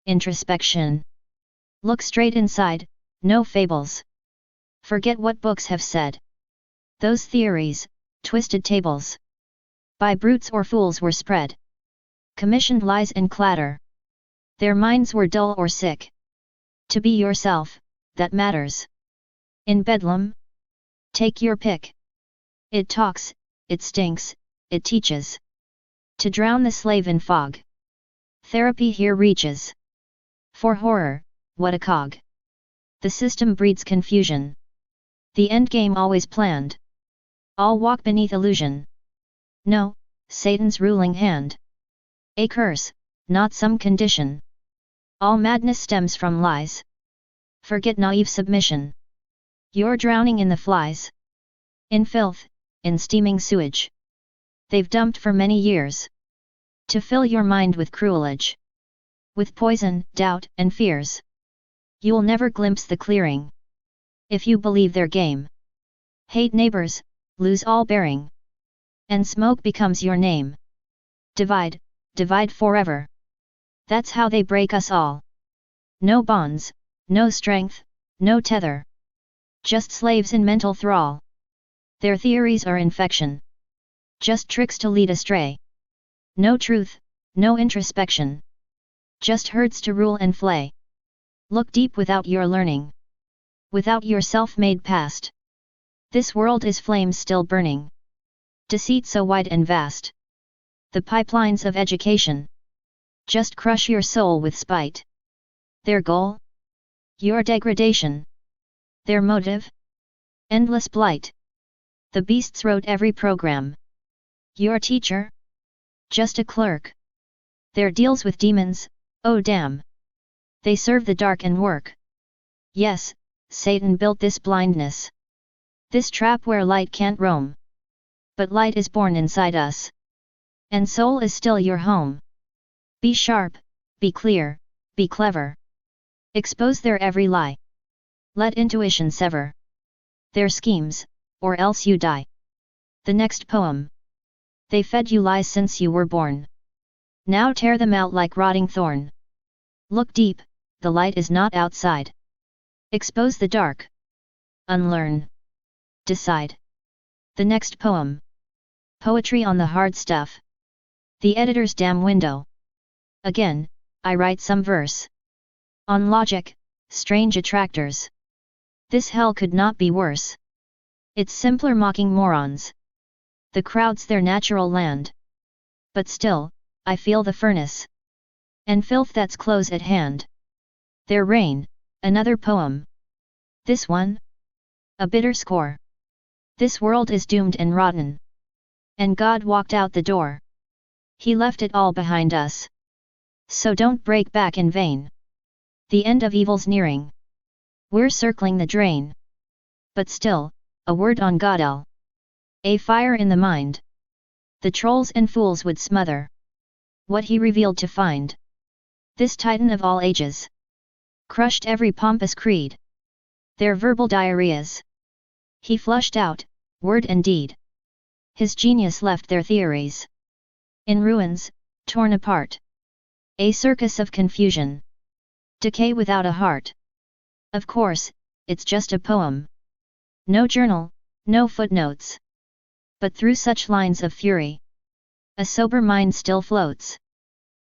Introspection. Look straight inside, no fables. Forget what books have said. Those theories, twisted tables, by brutes or fools were spread. Commissioned lies and clatter. Their minds were dull or sick. To be yourself, that matters. In Bedlam, take your pick. It talks, it stinks, it teaches. To drown the slave in fog. Therapy here reaches. For horror, what a cog. The system breeds confusion. The endgame always planned. All walk beneath illusion. No, Satan's ruling hand. A curse, not some condition. All madness stems from lies. Forget naive submission. You're drowning in the flies. In filth, in steaming sewage. They've dumped for many years. To fill your mind with cruelage. With poison, doubt, and fears. You'll never glimpse the clearing. If you believe their game. Hate neighbors, lose all bearing. And smoke becomes your name. Divide, divide forever. That's how they break us all. No bonds, no strength, no tether. Just slaves in mental thrall. Their theories are infection. Just tricks to lead astray. No truth, no introspection. Just herds to rule and flay. Look deep without your learning. Without your self-made past. This world is flames still burning. Deceit so wide and vast. The pipelines of education. Just crush your soul with spite. Their goal? Your degradation. Their motive? Endless blight. The beasts wrote every program. Your teacher? Just a clerk. Their deals with demons, oh damn. They serve the dark and work. Yes, Satan built this blindness. This trap where light can't roam. But light is born inside us. And soul is still your home. Be sharp, be clear, be clever. Expose their every lie. Let intuition sever their schemes, or else you die. The next poem. They fed you lies since you were born. Now tear them out like rotting thorn. Look deep, the light is not outside. Expose the dark. Unlearn. Decide. The next poem. Poetry on the hard stuff. The editor's damn window. Again, I write some verse. On logic, strange attractors. This hell could not be worse. It's simpler mocking morons. The crowd's their natural land. But still, I feel the furnace. And filth that's close at hand. Their reign, another poem. This one? A bitter score. This world is doomed and rotten. And God walked out the door. He left it all behind us. So don't break back in vain. The end of evil's nearing. We're circling the drain. But still, a word on Godel. A fire in the mind. The trolls and fools would smother what he revealed to find. This titan of all ages crushed every pompous creed. Their verbal diarrheas he flushed out, word and deed. His genius left their theories in ruins, torn apart. A circus of confusion. Decay without a heart. Of course, it's just a poem. No journal, no footnotes. But through such lines of fury, a sober mind still floats.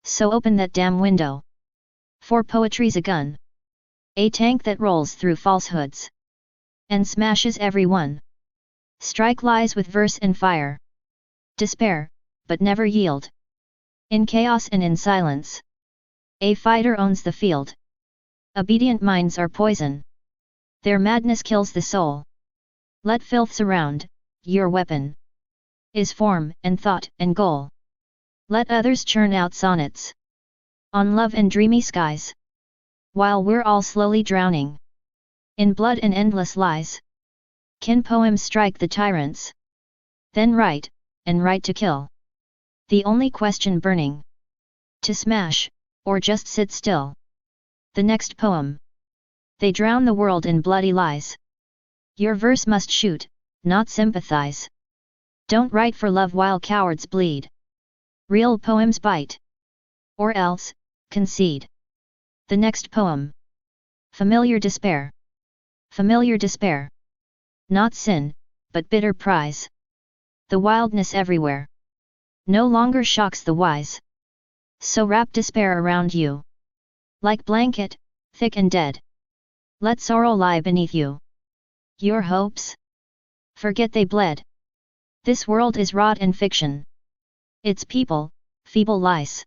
So open that damn window. For poetry's a gun. A tank that rolls through falsehoods. And smashes every one. Strike lies with verse and fire. Despair, but never yield. In chaos and in silence. A fighter owns the field. Obedient minds are poison. Their madness kills the soul. Let filth surround, your weapon is form and thought and goal. Let others churn out sonnets on love and dreamy skies. While we're all slowly drowning in blood and endless lies. Can poems strike the tyrants? Then write, and write to kill. The only question burning. To smash, or just sit still. The next poem. They drown the world in bloody lies. Your verse must shoot, not sympathize. Don't write for love while cowards bleed. Real poems bite. Or else, concede. The next poem. Familiar despair. Familiar despair. Not sin, but bitter prize. The wildness everywhere no longer shocks the wise. So wrap despair around you. Like blanket, thick and dead. Let sorrow lie beneath you. Your hopes? Forget they bled. This world is rot and fiction. Its people, feeble lice.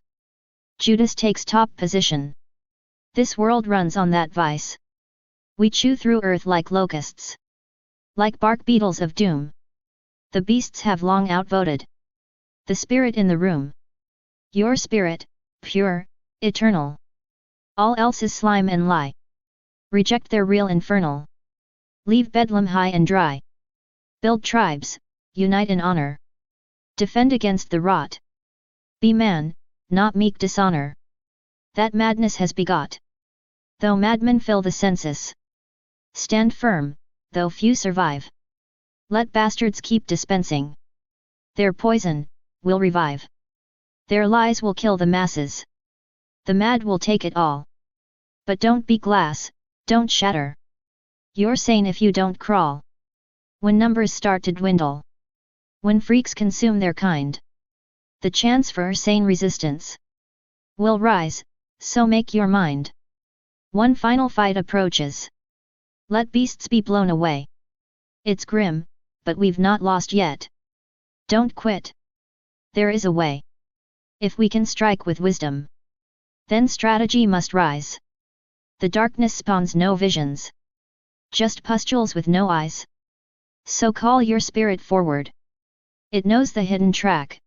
Judas takes top position. This world runs on that vice. We chew through earth like locusts. Like bark beetles of doom. The beasts have long outvoted the spirit in the room. Your spirit, pure, eternal. All else is slime and lie. Reject their real infernal. Leave Bedlam high and dry. Build tribes, unite in honor. Defend against the rot. Be man, not meek dishonor. That madness has begot. Though madmen fill the census. Stand firm, though few survive. Let bastards keep dispensing. Their poison will revive. Their lies will kill the masses. The mad will take it all. But don't be glass, don't shatter. You're sane if you don't crawl. When numbers start to dwindle. When freaks consume their kind. The chance for sane resistance will rise, so make your mind. One final fight approaches. Let beasts be blown away. It's grim, but we've not lost yet. Don't quit. There is a way. If we can strike with wisdom, then strategy must rise. The darkness spawns no visions. Just pustules with no eyes. So call your spirit forward. It knows the hidden track.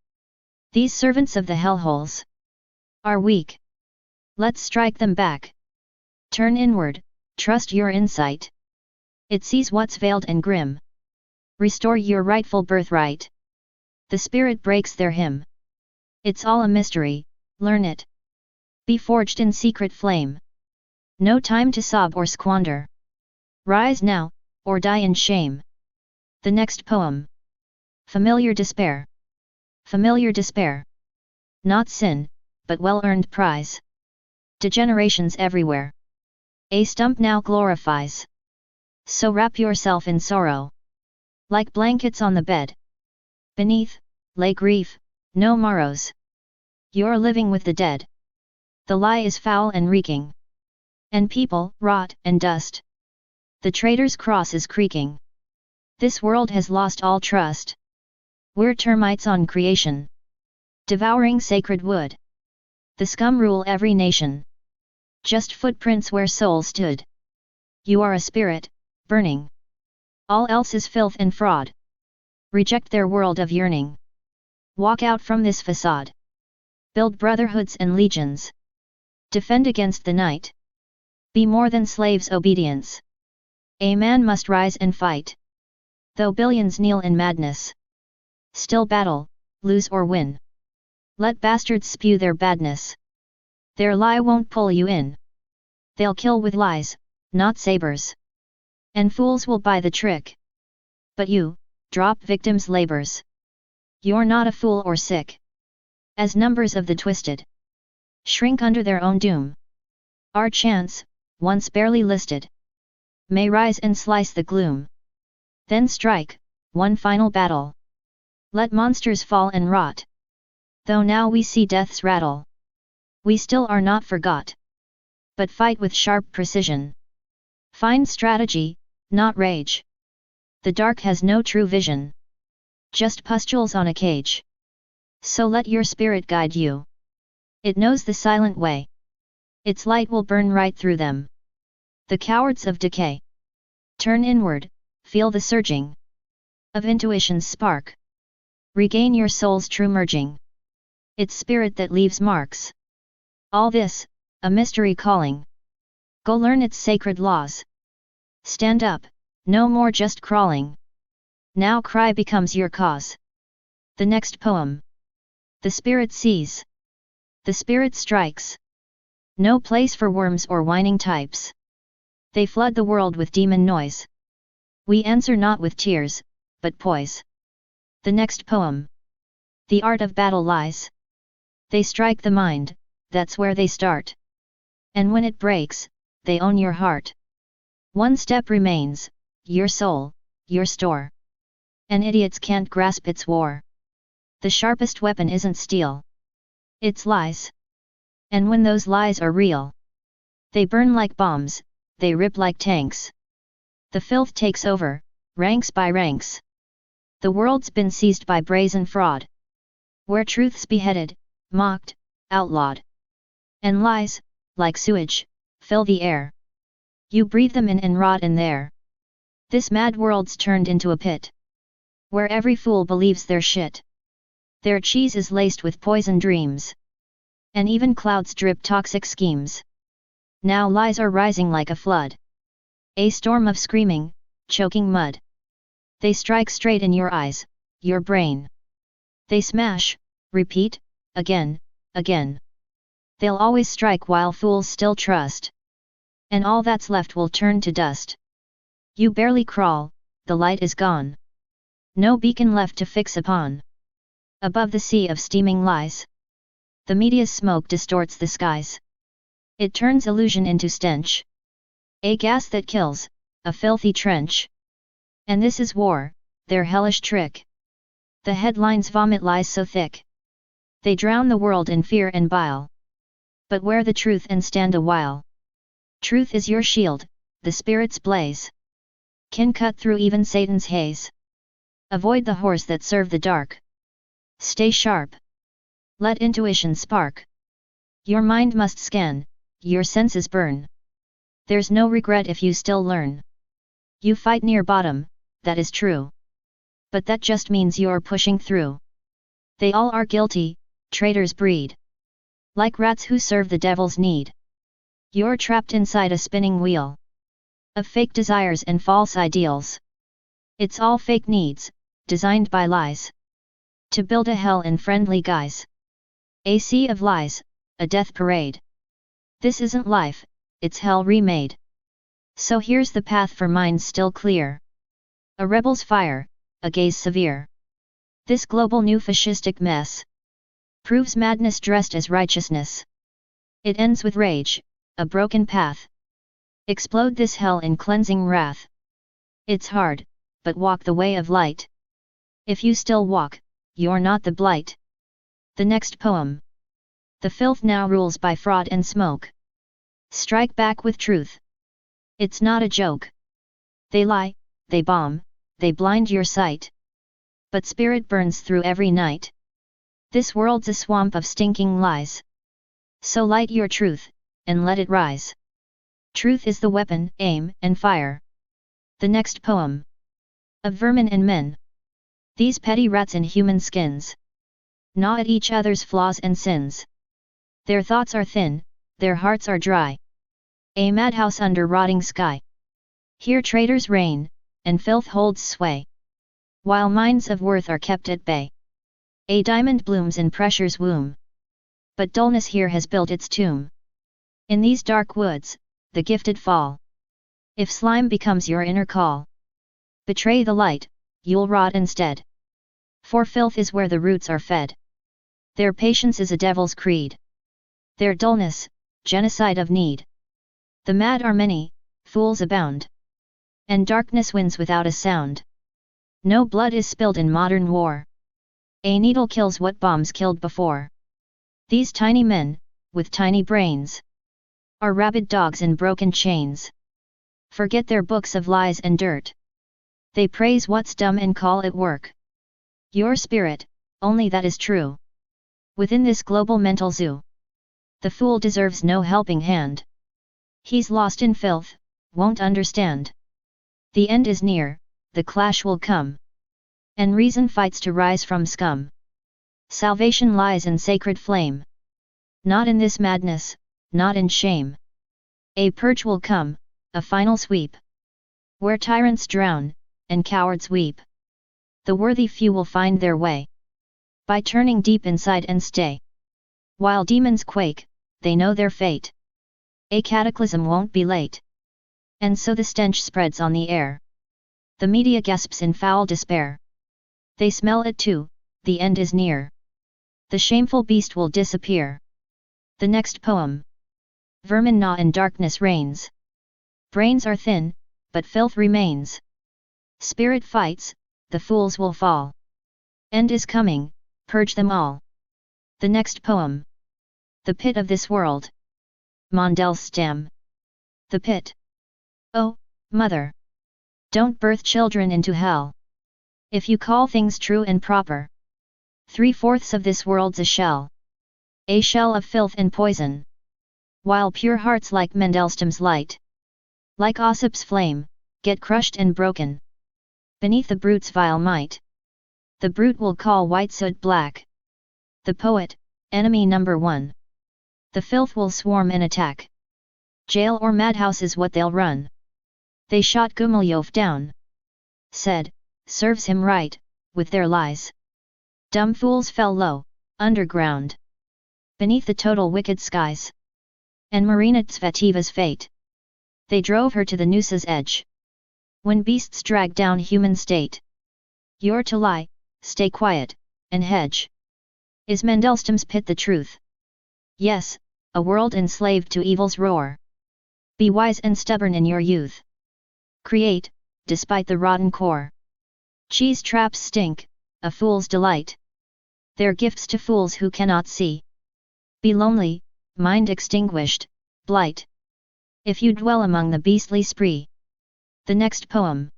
These servants of the hellholes are weak. Let's strike them back. Turn inward, trust your insight. It sees what's veiled and grim. Restore your rightful birthright. The spirit breaks their hymn. It's all a mystery, learn it. Be forged in secret flame. No time to sob or squander. Rise now, or die in shame. The next poem. Familiar despair. Familiar despair. Not sin, but well-earned prize. Degenerations everywhere. A stump now glorifies. So wrap yourself in sorrow. Like blankets on the bed. Beneath, lay grief, no morrows. You're living with the dead. The lie is foul and reeking. And people, rot and dust. The traitor's cross is creaking. This world has lost all trust. We're termites on creation. Devouring sacred wood. The scum rule every nation. Just footprints where souls stood. You are a spirit, burning. All else is filth and fraud. Reject their world of yearning. Walk out from this facade. Build brotherhoods and legions. Defend against the night. Be more than slaves' obedience. A man must rise and fight. Though billions kneel in madness. Still battle, lose or win. Let bastards spew their badness. Their lie won't pull you in. They'll kill with lies, not sabers. And fools will buy the trick. But you, drop victims' labors. You're not a fool or sick. As numbers of the twisted shrink under their own doom. Our chance, once barely listed, may rise and slice the gloom. Then strike, one final battle. Let monsters fall and rot. Though now we see death's rattle. We still are not forgot. But fight with sharp precision. Find strategy, not rage. The dark has no true vision. Just pustules on a cage. So let your spirit guide you. It knows the silent way. Its light will burn right through them. The cowards of decay. Turn inward, feel the surging of intuition's spark. Regain your soul's true merging. It's spirit that leaves marks. All this, a mystery calling. Go learn its sacred laws. Stand up, no more just crawling. Now cry becomes your cause. The next poem. The spirit sees. The spirit strikes. No place for worms or whining types. They flood the world with demon noise. We answer not with tears, but poise. The next poem. The art of battle lies. They strike the mind, that's where they start. And when it breaks, they own your heart. One step remains, your soul, your store. And idiots can't grasp its war. The sharpest weapon isn't steel. It's lies. And when those lies are real, they burn like bombs, they rip like tanks. The filth takes over, ranks by ranks. The world's been seized by brazen fraud, where truth's beheaded, mocked, outlawed. And lies, like sewage, fill the air. You breathe them in and rot in there. This mad world's turned into a pit, where every fool believes their shit. Their cheese is laced with poison dreams, and even clouds drip toxic schemes. Now lies are rising like a flood, a storm of screaming, choking mud. They strike straight in your eyes, your brain. They smash, repeat, again, again. They'll always strike while fools still trust, and all that's left will turn to dust. You barely crawl, the light is gone. No beacon left to fix upon. Above the sea of steaming lies, the media's smoke distorts the skies. It turns illusion into stench, a gas that kills, a filthy trench. And this is war, their hellish trick. The headlines vomit lies so thick, they drown the world in fear and bile. But wear the truth and stand a while. Truth is your shield, the spirit's blaze can cut through even Satan's haze. Avoid the horse that serve the dark. Stay sharp. Let intuition spark. Your mind must scan, your senses burn. There's no regret if you still learn. You fight near bottom, that is true. But that just means you're pushing through. They all are guilty, traitors breed. Like rats who serve the devil's need. You're trapped inside a spinning wheel of fake desires and false ideals. It's all fake needs, designed by lies, to build a hell in friendly guise. A sea of lies, a death parade. This isn't life, it's hell remade. So here's the path for minds still clear. A rebel's fire, a gaze severe. This global new fascistic mess proves madness dressed as righteousness. It ends with rage, a broken path. Explode this hell in cleansing wrath. It's hard, but walk the way of light. If you still walk, you're not the blight. The next poem. The filth now rules by fraud and smoke. Strike back with truth. It's not a joke. They lie, they bomb, they blind your sight. But spirit burns through every night. This world's a swamp of stinking lies. So light your truth, and let it rise. Truth is the weapon, aim and fire. The next poem. Of vermin and men. These petty rats in human skins gnaw at each other's flaws and sins. Their thoughts are thin, their hearts are dry. A madhouse under rotting sky. Here traitors reign, and filth holds sway, while minds of worth are kept at bay. A diamond blooms in pressure's womb, but dullness here has built its tomb. In these dark woods, the gifted fall. If slime becomes your inner call, betray the light, you'll rot instead. For filth is where the roots are fed. Their patience is a devil's creed. Their dullness, genocide of need. The mad are many, fools abound. And darkness wins without a sound. No blood is spilled in modern war. A needle kills what bombs killed before. These tiny men, with tiny brains, are rabid dogs in broken chains. Forget their books of lies and dirt. They praise what's dumb and call it work. Your spirit, only that is true. Within this global mental zoo, the fool deserves no helping hand. He's lost in filth, won't understand. The end is near, the clash will come. And reason fights to rise from scum. Salvation lies in sacred flame. Not in this madness, not in shame. A purge will come, a final sweep. Where tyrants drown, and cowards weep. The worthy few will find their way. By turning deep inside and stay. While demons quake, they know their fate. A cataclysm won't be late. And so the stench spreads on the air. The media gasps in foul despair. They smell it too, the end is near. The shameful beast will disappear. The next poem. vermin gnaw and darkness reigns. Brains are thin, but filth remains. Spirit fights, the fools will fall. End is coming, purge them all. The next poem. The pit of this world. Mandelstam. The pit. Oh, mother! Don't birth children into hell. If you call things true and proper. 3/4 of this world's a shell. A shell of filth and poison. While pure hearts like Mandelstam's light, like Ossip's flame, get crushed and broken beneath the brute's vile might. The brute will call white soot black. The poet, enemy number one. The filth will swarm and attack. Jail or madhouse is what they'll run. They shot Gumilyov down. Said, serves him right, with their lies. Dumb fools fell low, underground. Beneath the total wicked skies. And Marina Tsvetiva's fate. They drove her to the noose's edge. When beasts drag down human state. You're to lie, stay quiet, and hedge. Is Mandelstam's pit the truth? Yes, a world enslaved to evil's roar. Be wise and stubborn in your youth. Create, despite the rotten core. Cheese traps stink, a fool's delight. They're gifts to fools who cannot see. Be lonely, mind extinguished, blight. If you dwell among the beastly spree. The next poem.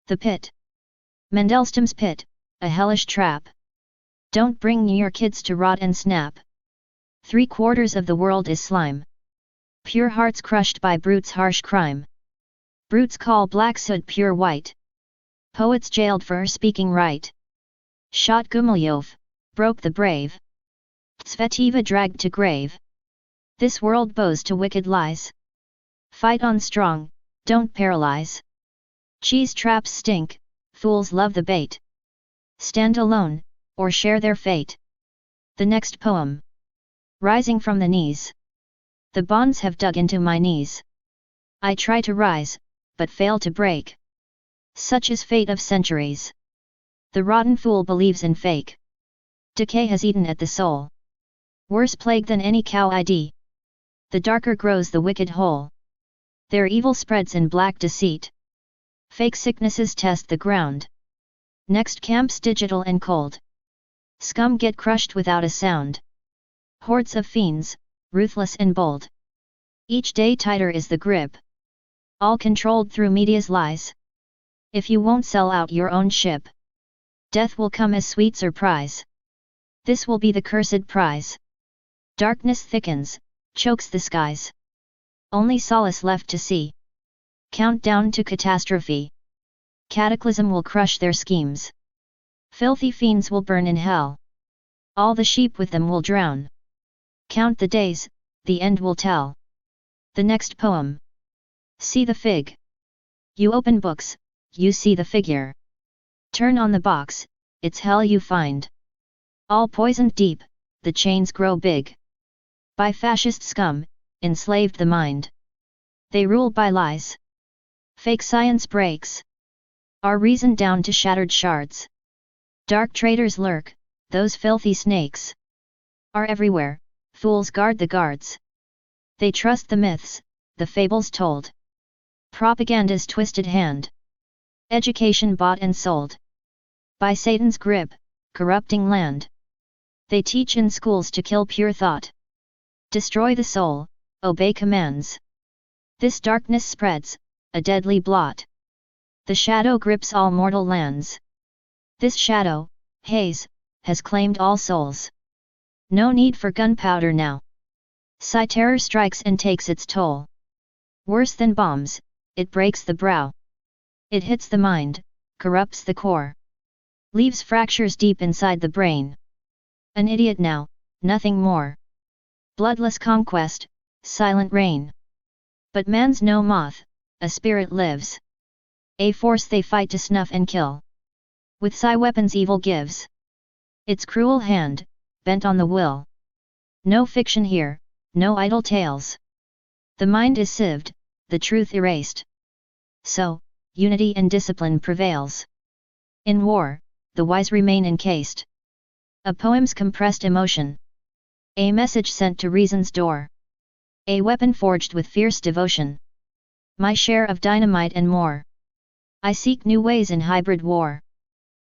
The pit. Mandelstam's pit, a hellish trap. Don't bring your kids to rot and snap. 3/4 of the world is slime. Pure hearts crushed by brutes' harsh crime. Brutes call black soot pure white. Poets jailed for speaking right. Shot Gumilyov, broke the brave. Tsvetiva dragged to grave. This world bows to wicked lies. Fight on strong, don't paralyze. Cheese traps stink, fools love the bait. Stand alone, or share their fate. The next poem. Rising from the knees. The bonds have dug into my knees. I try to rise, but fail to break. Such is fate of centuries. The rotten fool believes in fake. Decay has eaten at the soul. Worse plague than any cow ID. The darker grows the wicked hole. Their evil spreads in black deceit. Fake sicknesses test the ground. Next camps digital and cold. Scum get crushed without a sound. Hordes of fiends, ruthless and bold. Each day tighter is the grip. All controlled through media's lies. If you won't sell out your own ship, death will come as sweet surprise. This will be the cursed prize. Darkness thickens, chokes the skies. Only solace left to see. Countdown to catastrophe. Cataclysm will crush their schemes. Filthy fiends will burn in hell. All the sheep with them will drown. Count the days, the end will tell. The next poem. See the fig. You open books, you see the figure. Turn on the box, it's hell you find. All poisoned deep, the chains grow big. By fascist scum, enslaved the mind. They rule by lies. Fake science breaks. Our reason down to shattered shards. Dark traitors lurk, those filthy snakes. Are everywhere, fools guard the guards. They trust the myths, the fables told. Propaganda's twisted hand. Education bought and sold. By Satan's grip, corrupting land. They teach in schools to kill pure thought. Destroy the soul, obey commands. This darkness spreads, a deadly blot. The shadow grips all mortal lands. This shadow, haze, has claimed all souls. No need for gunpowder now. Terror strikes and takes its toll. Worse than bombs, it breaks the brow. It hits the mind, corrupts the core. Leaves fractures deep inside the brain. An idiot now, nothing more. Bloodless conquest, silent reign. But man's no moth, a spirit lives. A force they fight to snuff and kill. With weapons evil gives. Its cruel hand, bent on the will. No fiction here, no idle tales. The mind is sieved, the truth erased. So, unity and discipline prevails. In war, the wise remain encased. A poem's compressed emotion. A message sent to reason's door. A weapon forged with fierce devotion. My share of dynamite and more. I seek new ways in hybrid war.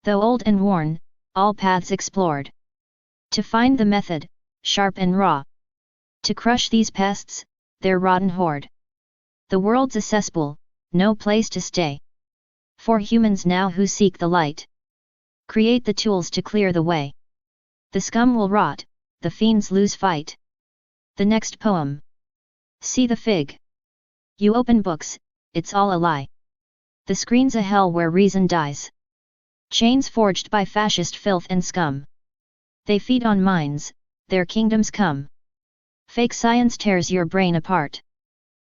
Though old and worn, all paths explored. To find the method, sharp and raw. To crush these pests, their rotten horde. The world's a cesspool, no place to stay. For humans now who seek the light. Create the tools to clear the way. The scum will rot, the fiends lose fight. The next poem. See the fig. You open books, it's all a lie. The screen's a hell where reason dies. Chains forged by fascist filth and scum. They feed on minds, their kingdoms come. Fake science tears your brain apart.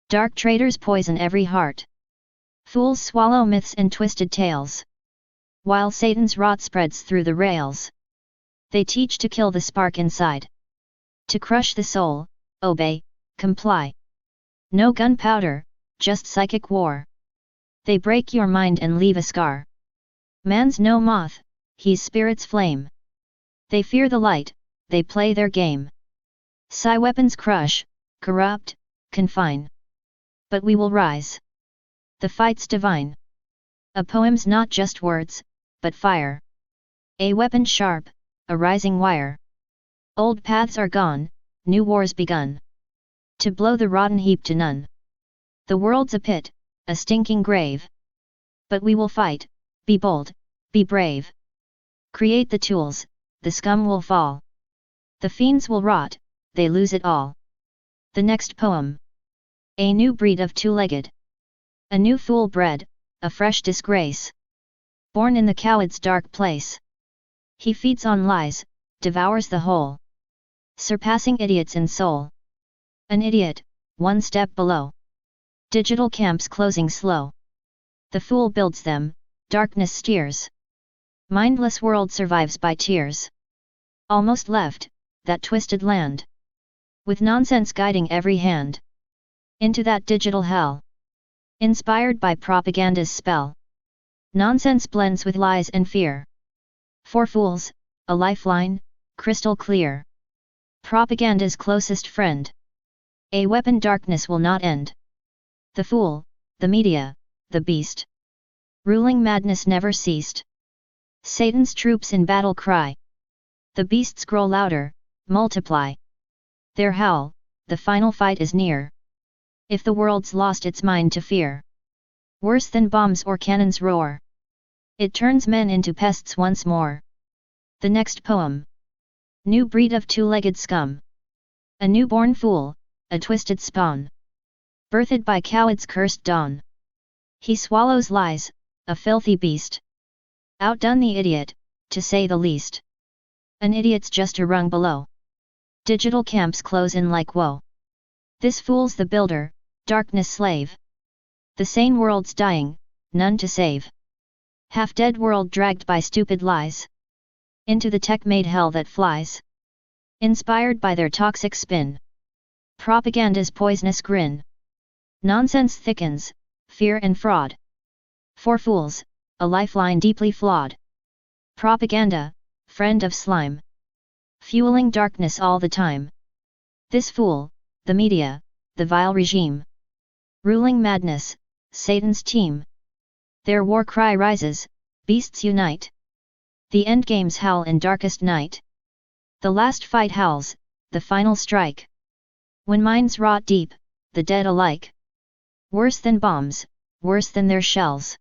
Dark traitors poison every heart. Fools swallow myths and twisted tales. While Satan's rot spreads through the rails. They teach to kill the spark inside. To crush the soul, obey, comply. No gunpowder, just psychic war. They break your mind and leave a scar. Man's no moth, he's spirit's flame. They fear the light, they play their game. Psi weapons crush, corrupt, confine. But we will rise. The fight's divine. A poem's not just words, but fire. A weapon sharp, a rising wire. Old paths are gone, new wars begun. To blow the rotten heap to none. The world's a pit, a stinking grave. But we will fight, be bold, be brave. Create the tools, the scum will fall. The fiends will rot, they lose it all. The next poem. A new breed of two-legged. A new fool bred, a fresh disgrace. Born in the coward's dark place. He feeds on lies, devours the whole. Surpassing idiots in soul. An idiot, one step below. Digital camps closing slow. The fool builds them, darkness steers. Mindless world survives by tears. Almost left, that twisted land. With nonsense guiding every hand. Into that digital hell. Inspired by propaganda's spell. Nonsense blends with lies and fear. For fools, a lifeline, crystal clear. Propaganda's closest friend. A weapon darkness will not end. The fool, the media, the beast. Ruling madness never ceased. Satan's troops in battle cry. The beasts grow louder, multiply. Their howl, the final fight is near. If the world's lost its mind to fear. Worse than bombs or cannons roar. It turns men into pests once more. The next poem. New breed of two-legged scum. A newborn fool, a twisted spawn. Birthed by coward's cursed dawn. He swallows lies, a filthy beast. Outdone the idiot, to say the least. An idiot's just a rung below. Digital camps close in like woe. This fool's the builder, darkness slave. The sane world's dying, none to save. Half-dead world dragged by stupid lies. Into the tech-made hell that flies. Inspired by their toxic spin. Propaganda's poisonous grin. Nonsense thickens, fear and fraud. For fools, a lifeline deeply flawed. Propaganda, friend of slime. Fueling darkness all the time. This fool, the media, the vile regime. Ruling madness, Satan's team. Their war cry rises, beasts unite. The endgame's howl in darkest night. The last fight howls, the final strike. When minds rot deep, the dead alike. Worse than bombs, worse than their shells.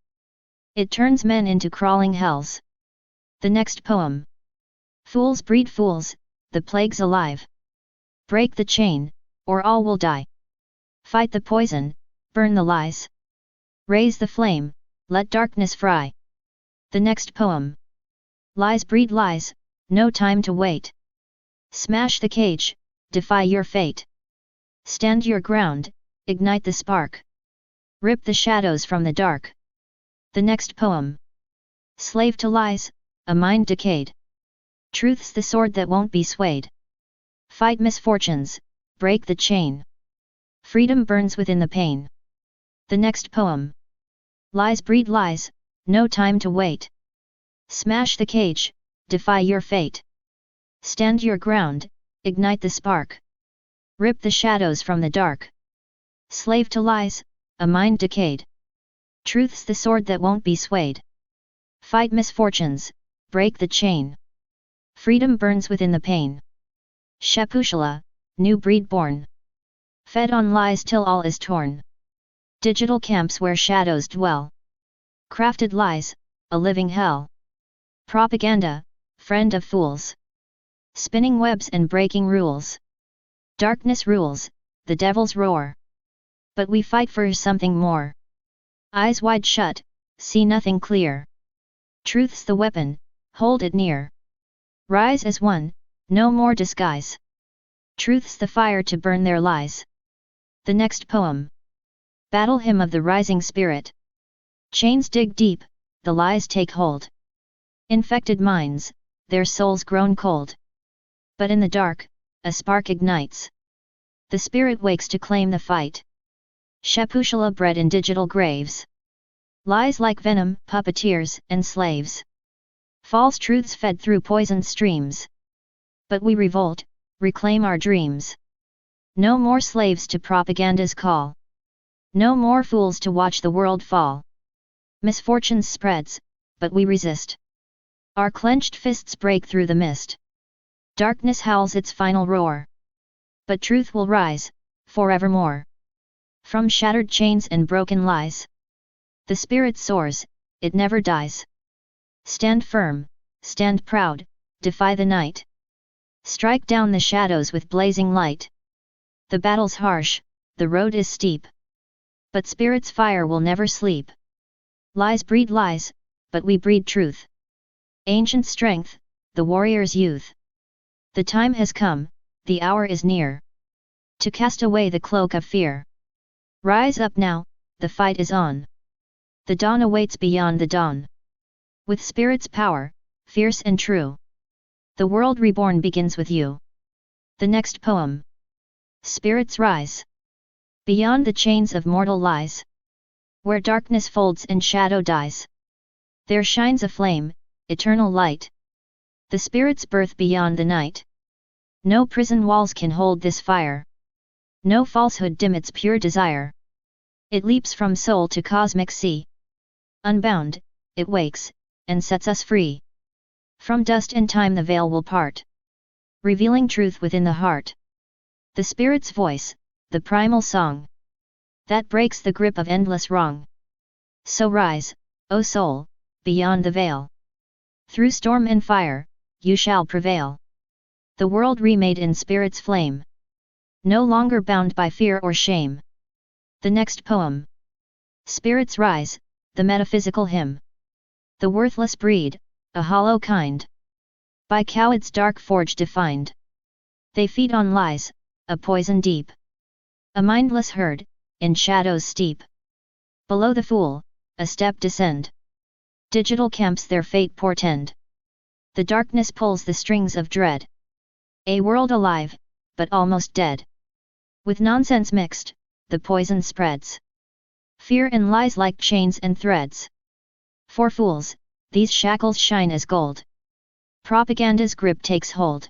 It turns men into crawling hells. The next poem. Fools breed fools, the plague's alive. Break the chain, or all will die. Fight the poison, burn the lies. Raise the flame, let darkness fry. The next poem. Lies breed lies, no time to wait. Smash the cage, defy your fate. Stand your ground, ignite the spark. Rip the shadows from the dark. The next poem. Slave to lies, a mind decayed. Truth's the sword that won't be swayed. Fight misfortunes, break the chain. Freedom burns within the pain. The next poem. Lies breed lies, no time to wait. Smash the cage, defy your fate. Stand your ground, ignite the spark. Rip the shadows from the dark. Slave to lies, a mind decayed. Truth's the sword that won't be swayed. Fight misfortunes, break the chain. Freedom burns within the pain. Shapushala, new breed born. Fed on lies till all is torn. Digital camps where shadows dwell. Crafted lies, a living hell. Propaganda, friend of fools. Spinning webs and breaking rules. Darkness rules, the devil's roar. But we fight for something more. Eyes wide shut, see nothing clear. Truth's the weapon, hold it near. Rise as one, no more disguise. Truth's the fire to burn their lies. The next poem. Battle hymn of the rising spirit. Chains dig deep, the lies take hold. Infected minds, their souls grown cold. But in the dark, a spark ignites. The spirit wakes to claim the fight. Shapushala bred in digital graves. Lies like venom, puppeteers and slaves. False truths fed through poisoned streams. But we revolt, reclaim our dreams. No more slaves to propaganda's call. No more fools to watch the world fall. Misfortune spreads, but we resist. Our clenched fists break through the mist. Darkness howls its final roar. But truth will rise, forevermore. From shattered chains and broken lies. The spirit soars, it never dies. Stand firm, stand proud, defy the night. Strike down the shadows with blazing light. The battle's harsh, the road is steep. But spirit's fire will never sleep. Lies breed lies, but we breed truth. Ancient strength, the warrior's youth. The time has come, the hour is near. To cast away the cloak of fear. Rise up now, the fight is on. The dawn awaits beyond the dawn. With spirit's power, fierce and true. The world reborn begins with you. The next poem. Spirits rise. Beyond the chains of mortal lies. Where darkness folds and shadow dies. There shines a flame, eternal light. The spirit's birth beyond the night. No prison walls can hold this fire. No falsehood dim its pure desire. It leaps from soul to cosmic sea. Unbound, it wakes, and sets us free. From dust and time the veil will part. Revealing truth within the heart. The spirit's voice, the primal song. That breaks the grip of endless wrong. So rise, O soul, beyond the veil. Through storm and fire, you shall prevail. The world remade in spirit's flame. No longer bound by fear or shame. The next poem. Spirits rise, the metaphysical hymn. The worthless breed, a hollow kind. By cowards dark forge defined. They feed on lies, a poison deep. A mindless herd, in shadows steep. Below the fool, a step descend. Digital camps their fate portend. The darkness pulls the strings of dread. A world alive, but almost dead. With nonsense mixed, the poison spreads. Fear and lies like chains and threads. For fools, these shackles shine as gold. Propaganda's grip takes hold.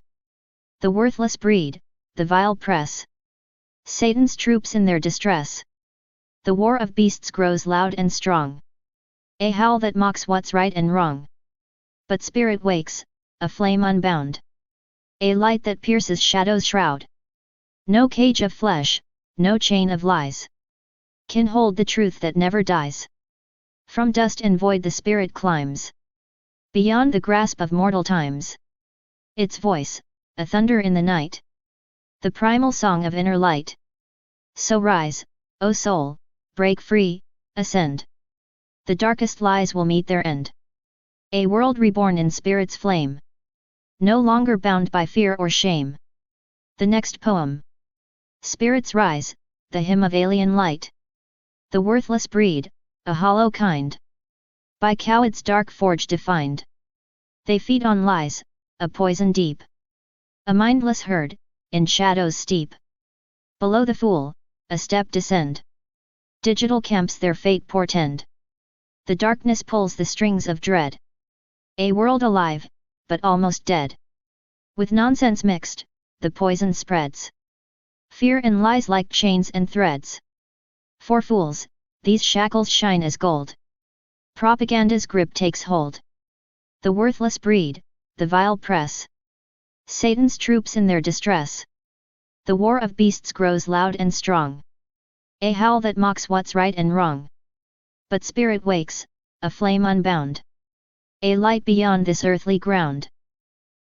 The worthless breed, the vile press. Satan's troops in their distress. The war of beasts grows loud and strong. A howl that mocks what's right and wrong. But spirit wakes, a flame unbound. A light that pierces shadow's shroud. No cage of flesh, no chain of lies. Can hold the truth that never dies. From dust and void the spirit climbs. Beyond the grasp of mortal times. Its voice, a thunder in the night. The primal song of inner light. So rise, O soul, break free, ascend. The darkest lies will meet their end. A world reborn in spirit's flame. No longer bound by fear or shame. The next poem. Spirits rise, the hymn of alien light. The worthless breed, a hollow kind. By cowards dark forge defined. They feed on lies, a poison deep. A mindless herd, in shadows steep. Below the fool, a step descend. Digital camps their fate portend. The darkness pulls the strings of dread. A world alive, but almost dead. With nonsense mixed, the poison spreads. Fear and lies like chains and threads. For fools, these shackles shine as gold. Propaganda's grip takes hold. The worthless breed, the vile press. Satan's troops in their distress. The war of beasts grows loud and strong. A howl that mocks what's right and wrong. But spirit wakes, a flame unbound. A light beyond this earthly ground.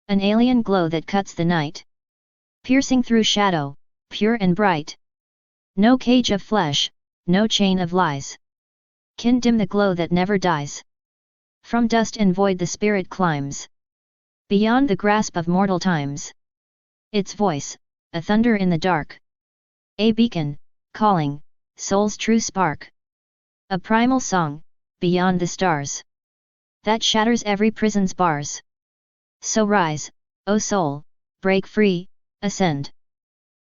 An alien glow that cuts the night. Piercing through shadow, pure and bright. No cage of flesh, no chain of lies. Can dim the glow that never dies. From dust and void the spirit climbs. Beyond the grasp of mortal times. Its voice, a thunder in the dark. A beacon, calling, soul's true spark. A primal song, beyond the stars. That shatters every prison's bars. So rise, O soul, break free, ascend.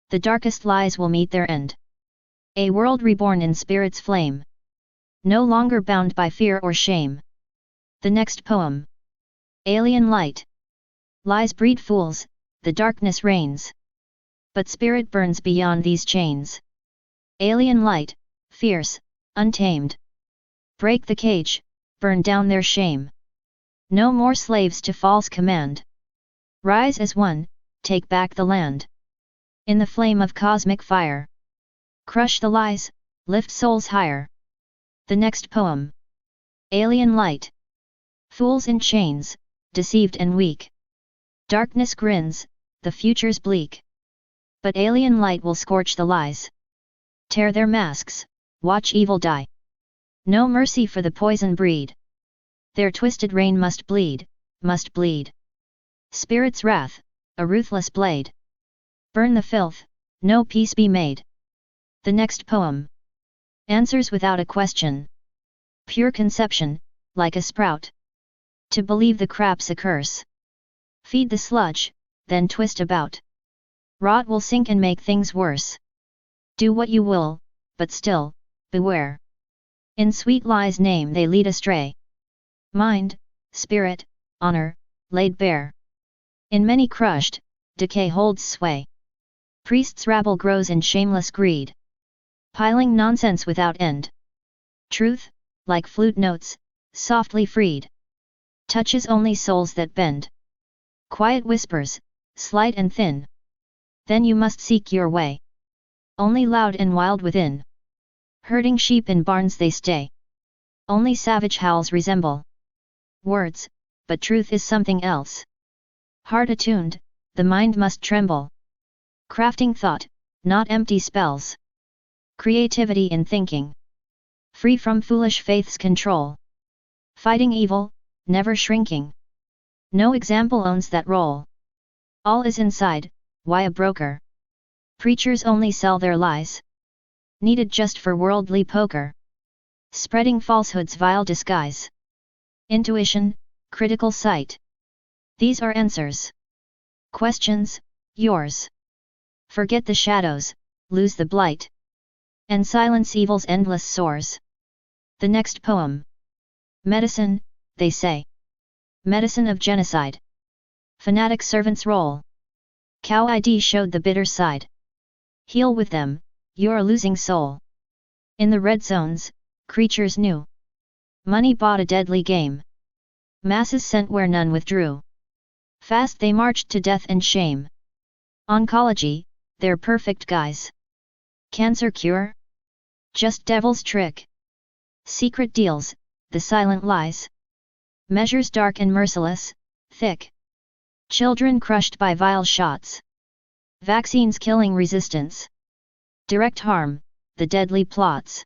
The darkest lies will meet their end. A world reborn in spirit's flame. No longer bound by fear or shame. The next poem. Alien light. Lies breed fools, the darkness reigns. But spirit burns beyond these chains. Alien light, fierce, untamed. Break the cage, burn down their shame. No more slaves to false command. Rise as one, take back the land. In the flame of cosmic fire. Crush the lies, lift souls higher. The next poem. Alien light. Fools in chains, deceived and weak. Darkness grins, the future's bleak. But alien light will scorch the lies. Tear their masks, watch evil die. No mercy for the poison breed. Their twisted reign must bleed, must bleed. Spirit's wrath, a ruthless blade. Burn the filth, no peace be made. The next poem. Answers without a question. Pure conception, like a sprout. To believe the crap's a curse. Feed the sludge, then twist about. Rot will sink and make things worse. Do what you will, but still, beware. In sweet lies' name they lead astray. Mind, spirit, honor, laid bare. In many crushed, decay holds sway. Priests' rabble grows in shameless greed. Piling nonsense without end. Truth, like flute notes, softly freed. Touches only souls that bend. Quiet whispers, slight and thin. Then you must seek your way. Only loud and wild within. Herding sheep in barns they stay. Only savage howls resemble words, but truth is something else. Heart attuned, the mind must tremble. Crafting thought, not empty spells. Creativity in thinking. Free from foolish faith's control. Fighting evil, never shrinking. No example owns that role. All is inside, why a broker? Preachers only sell their lies. Needed just for worldly poker. Spreading falsehood's vile disguise. Intuition, critical sight. These are answers. Questions, yours. Forget the shadows, lose the blight. And silence evil's endless sores. The next poem. Medicine, they say. Medicine of genocide. Fanatic servant's role. Cow ID showed the bitter side. Heal with them, you're losing soul. In the red zones, creatures knew. Money bought a deadly game. Masses sent where none withdrew. Fast they marched to death and shame. Oncology, their perfect guise. Cancer cure? Just devil's trick. Secret deals, the silent lies. Measures dark and merciless, thick. Children crushed by vile shots. Vaccines killing resistance. Direct harm, the deadly plots.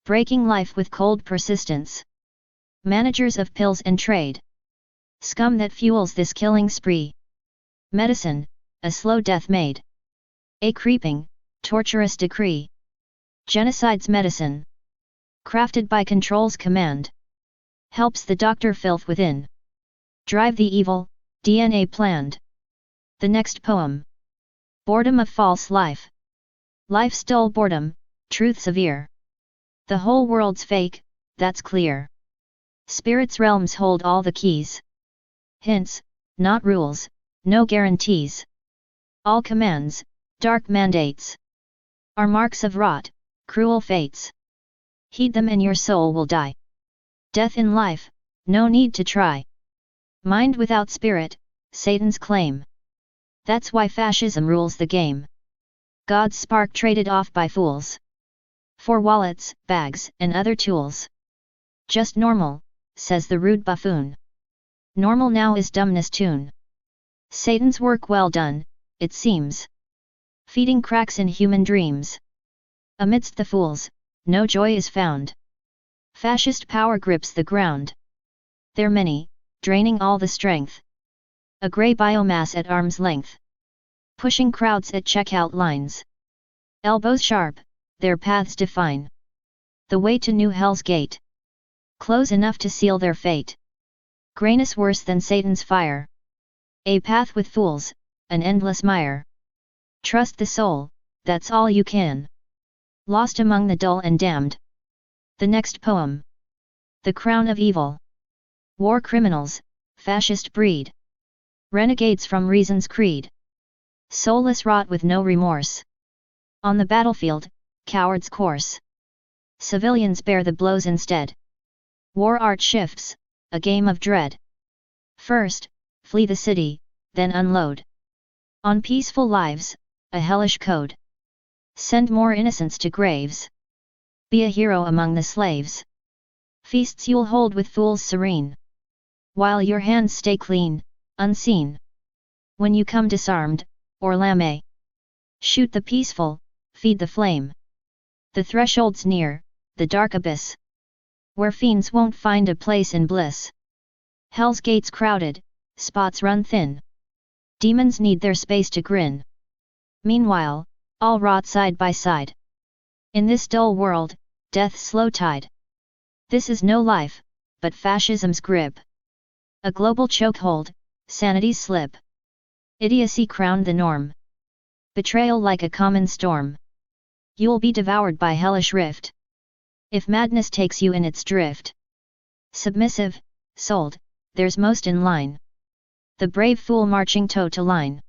Breaking life with cold persistence. Managers of pills and trade. Scum that fuels this killing spree. Medicine, a slow death made. A creeping, torturous decree. Genocide's medicine. Crafted by control's command. Helps the doctor filth within. Drive the evil, DNA planned. The next poem. Boredom of false life. Life stole boredom, truth severe. The whole world's fake, that's clear. Spirit's realms hold all the keys. Hints, not rules, no guarantees. All commands, Dark mandates are marks of rot, cruel fates. Heed them and your soul will die. Death in life, no need to try. Mind without spirit, Satan's claim. That's why fascism rules the game. God's spark traded off by fools. For wallets, bags, and other tools. Just normal, says the rude buffoon. Normal now is dumbness tune. Satan's work well done, it seems. Feeding cracks in human dreams. Amidst the fools, no joy is found. Fascist power grips the ground. They're many, draining all the strength. A grey biomass at arm's length. Pushing crowds at checkout lines. Elbows sharp, their paths define. The way to new hell's gate. Close enough to seal their fate. Grayness worse than Satan's fire. A path with fools, an endless mire. Trust the soul, that's all you can. Lost among the dull and damned. The next poem. The crown of evil. War criminals, fascist breed. Renegades from reason's creed. Soulless rot with no remorse. On the battlefield, cowards course. Civilians bear the blows instead. War art shifts, a game of dread. First, flee the city, then unload. On peaceful lives, a hellish code. Send more innocents to graves. Be a hero among the slaves. Feasts you'll hold with fools serene. While your hands stay clean, unseen. When you come disarmed, or lame. Shoot the peaceful, feed the flame. The threshold's near, the dark abyss. Where fiends won't find a place in bliss. Hell's gates crowded, spots run thin. Demons need their space to grin. Meanwhile, all rot side by side. In this dull world, death's slow tide. This is no life, but fascism's grip. A global chokehold, sanity's slip. Idiocy crowned the norm. Betrayal like a common storm. You'll be devoured by hellish rift. If madness takes you in its drift. Submissive, sold, there's most in line. The brave fool marching toe to line.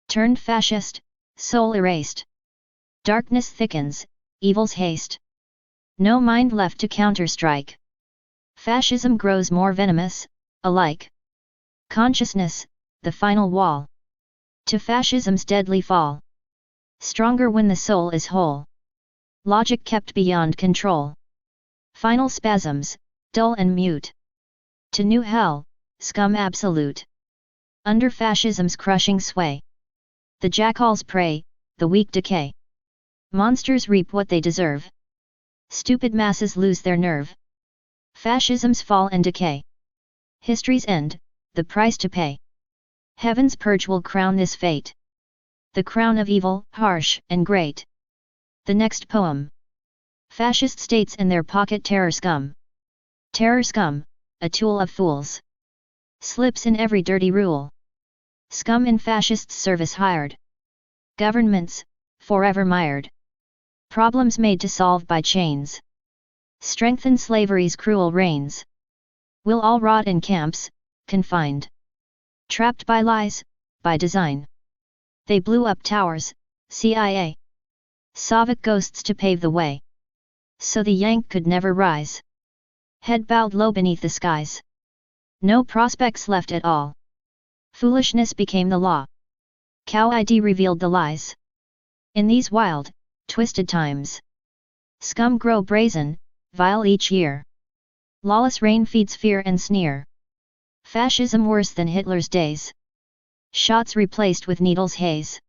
Turned fascist, soul erased. Darkness thickens, evil's haste. No mind left to counterstrike. Fascism grows more venomous, alike. Consciousness, the final wall. To fascism's deadly fall. Stronger when the soul is whole. Logic kept beyond control. Final spasms, dull and mute. To new hell, scum absolute. Under fascism's crushing sway. The jackals prey, the weak decay. Monsters reap what they deserve. Stupid masses lose their nerve. Fascism's fall and decay. History's end, the price to pay. Heaven's purge will crown this fate. The crown of evil, harsh and great. The next poem. Fascist states and their pocket terror scum. Terror scum, a tool of fools. Slips in every dirty rule. Scum in fascists' service hired. Governments, forever mired. Problems made to solve by chains. Strengthen slavery's cruel reigns. Will all rot in camps, confined. Trapped by lies, by design. They blew up towers, CIA. Soviet ghosts to pave the way. So the Yank could never rise. Head bowed low beneath the skies. No prospects left at all. Foolishness became the law. Cow ID revealed the lies. In these wild, twisted times. Scum grow brazen, vile each year. Lawless reign feeds fear and sneer. Fascism worse than Hitler's days. Shots replaced with needles haze.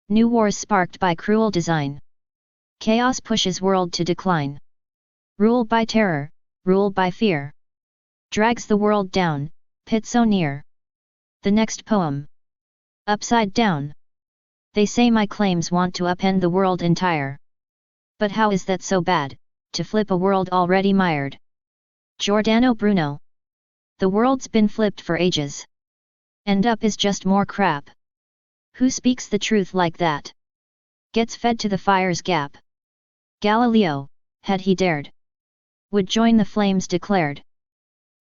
New wars sparked by cruel design. Chaos pushes world to decline. Rule by terror, rule by fear. Drags the world down, pit so near. The next poem. Upside down. They say my claims want to upend the world entire. But how is that so bad, to flip a world already mired? Giordano Bruno. The world's been flipped for ages. And up is just more crap. Who speaks the truth like that? Gets fed to the fire's gap. Galileo, had he dared, would join the flames declared.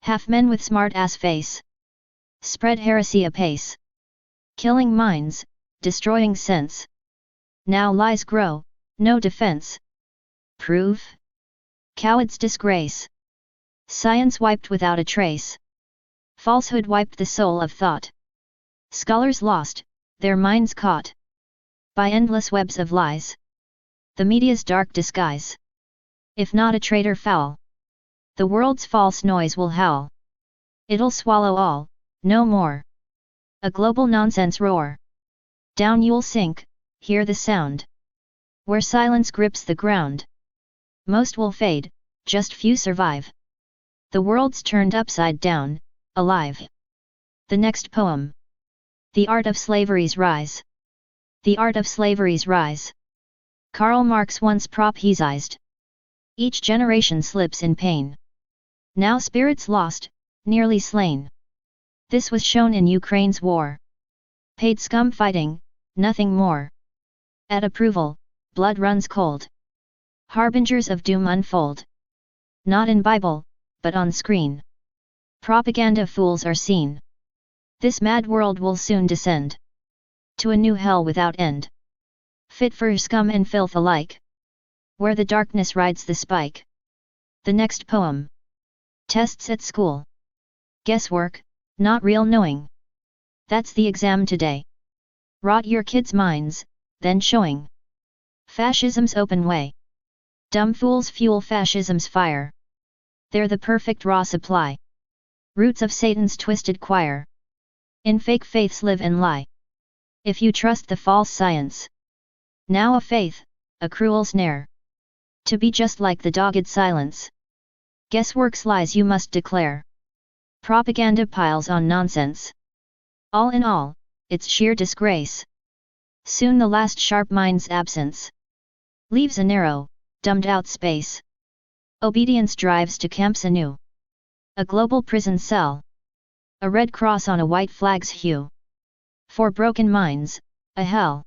Half men with smart-ass face. Spread heresy apace. Killing minds, destroying sense. Now lies grow, no defense. Proof? Coward's disgrace. Science wiped without a trace. Falsehood wiped the soul of thought. Scholars lost, their minds caught by endless webs of lies. The media's dark disguise. If not a traitor foul, the world's false noise will howl. It'll swallow all, no more. A global nonsense roar. Down you'll sink, hear the sound. Where silence grips the ground. Most will fade, just few survive. The world's turned upside down, alive. The next poem. The Art of Slavery's Rise. The Art of Slavery's Rise. Karl Marx once prophesied. Each generation slips in pain. Now spirits lost, nearly slain. This was shown in Ukraine's war. Paid scum fighting, nothing more. At approval, blood runs cold. Harbingers of doom unfold. Not in Bible, but on screen. Propaganda fools are seen. This mad world will soon descend to a new hell without end. Fit for scum and filth alike. Where the darkness rides the spike. The next poem. Tests at school. Guesswork, not real knowing. That's the exam today. Rot your kids' minds, then showing fascism's open way. Dumb fools fuel fascism's fire. They're the perfect raw supply. Roots of Satan's twisted choir. In fake faiths live and lie. If you trust the false science. Now a faith, a cruel snare. To be just like the dogged silence. Guesswork's lies you must declare. Propaganda piles on nonsense. All in all, it's sheer disgrace. Soon the last sharp mind's absence leaves a narrow, dumbed out space. Obedience drives to camps anew. A global prison cell. A red cross on a white flag's hue. For broken minds, a hell.